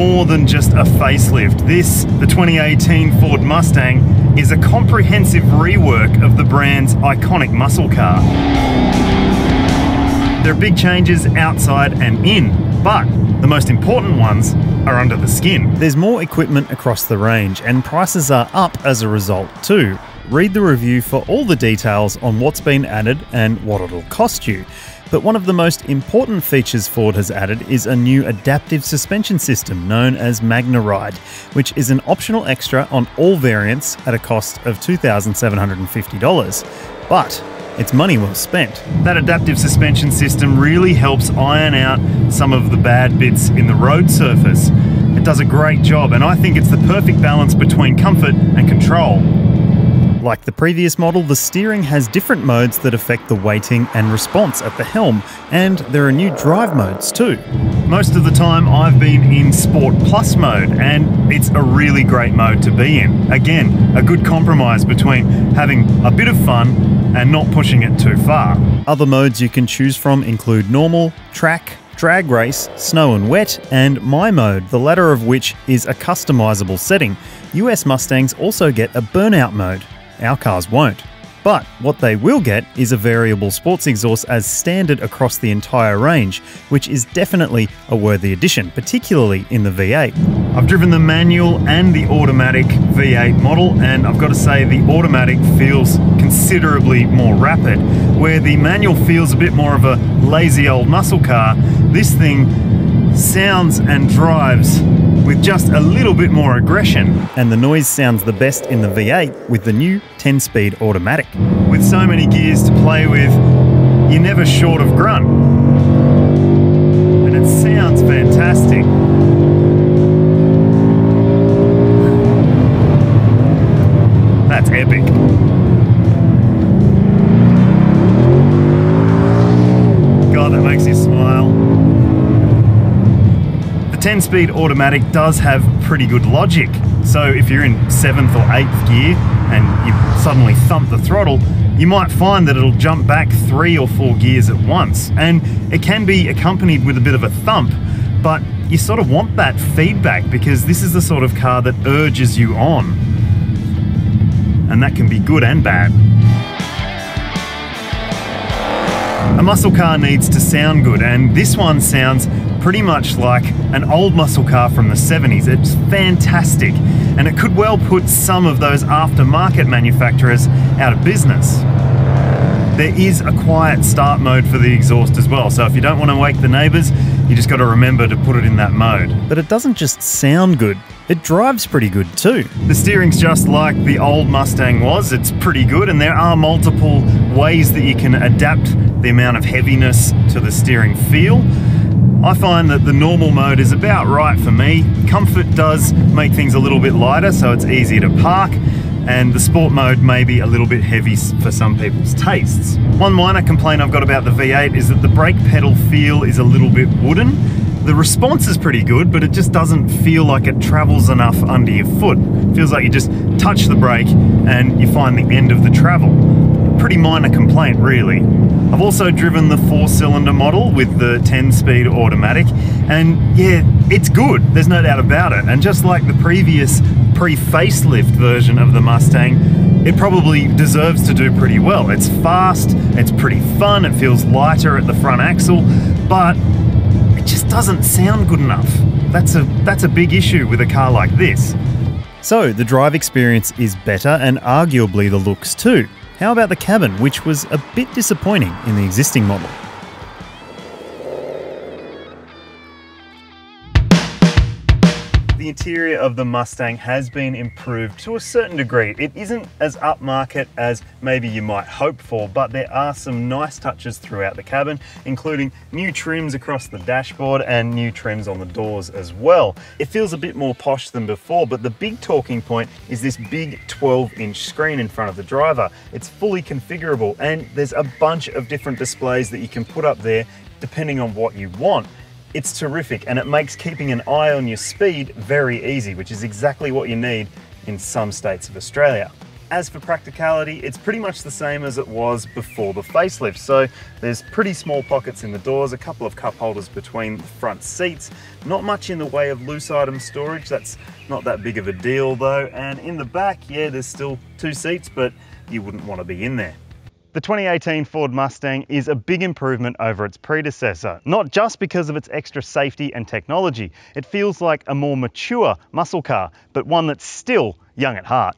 more than just a facelift. This, the 2018 Ford Mustang, is a comprehensive rework of the brand's iconic muscle car. There are big changes outside and in, but the most important ones are under the skin. There's more equipment across the range, and prices are up as a result too. Read the review for all the details on what's been added and what it'll cost you. But one of the most important features Ford has added is a new adaptive suspension system known as Magna Ride, which is an optional extra on all variants at a cost of $2,750. But it's money well spent. That adaptive suspension system really helps iron out some of the bad bits in the road surface. It does a great job, and I think it's the perfect balance between comfort and control. Like the previous model, the steering has different modes that affect the weighting and response at the helm, and there are new drive modes too. Most of the time I've been in Sport Plus mode, and it's a really great mode to be in. Again, a good compromise between having a bit of fun and not pushing it too far. Other modes you can choose from include normal, track, drag race, snow and wet, and my mode, the latter of which is a customizable setting. US Mustangs also get a burnout mode. Our cars won't. But what they will get is a variable sports exhaust as standard across the entire range, which is definitely a worthy addition, particularly in the V8. I've driven the manual and the automatic V8 model, and I've got to say the automatic feels considerably more rapid. Where the manual feels a bit more of a lazy old muscle car, this thing sounds and drives with just a little bit more aggression. And the noise sounds the best in the V8 with the new 10-speed automatic. With so many gears to play with, you're never short of grunt. And it sounds fantastic. That's epic. God, that makes you smile. The 10-speed automatic does have pretty good logic. So if you're in 7th or 8th gear and you suddenly thump the throttle, you might find that it'll jump back 3 or 4 gears at once. And it can be accompanied with a bit of a thump, but you sort of want that feedback because this is the sort of car that urges you on. And that can be good and bad. A muscle car needs to sound good, and this one sounds pretty much like an old muscle car from the 70s. It's fantastic, and it could well put some of those aftermarket manufacturers out of business. There is a quiet start mode for the exhaust as well, so if you don't want to wake the neighbours, you just got to remember to put it in that mode. But it doesn't just sound good, it drives pretty good too. The steering's just like the old Mustang was. It's pretty good, and there are multiple ways that you can adapt the amount of heaviness to the steering feel. I find that the normal mode is about right for me. Comfort does make things a little bit lighter, so it's easier to park, and the sport mode may be a little bit heavy for some people's tastes. One minor complaint I've got about the V8 is that the brake pedal feel is a little bit wooden. The response is pretty good, but it just doesn't feel like it travels enough under your foot. It feels like you just touch the brake and you find the end of the travel. Pretty minor complaint, really. I've also driven the 4-cylinder model with the 10-speed automatic, and yeah, it's good, there's no doubt about it. And just like the previous pre-facelift version of the Mustang, it probably deserves to do pretty well. It's fast, it's pretty fun, it feels lighter at the front axle, but it just doesn't sound good enough. That's a big issue with a car like this. So the drive experience is better, and arguably the looks too. How about the cabin, which was a bit disappointing in the existing model? The interior of the Mustang has been improved to a certain degree. It isn't as upmarket as maybe you might hope for, but there are some nice touches throughout the cabin, including new trims across the dashboard and new trims on the doors as well. It feels a bit more posh than before, but the big talking point is this big 12-inch screen in front of the driver. It's fully configurable, and there's a bunch of different displays that you can put up there depending on what you want. It's terrific, and it makes keeping an eye on your speed very easy, which is exactly what you need in some states of Australia. As for practicality, it's pretty much the same as it was before the facelift. So there's pretty small pockets in the doors, a couple of cup holders between the front seats, not much in the way of loose item storage. That's not that big of a deal though. And in the back, yeah, there's still 2 seats, but you wouldn't want to be in there. The 2018 Ford Mustang is a big improvement over its predecessor, not just because of its extra safety and technology. It feels like a more mature muscle car, but one that's still young at heart.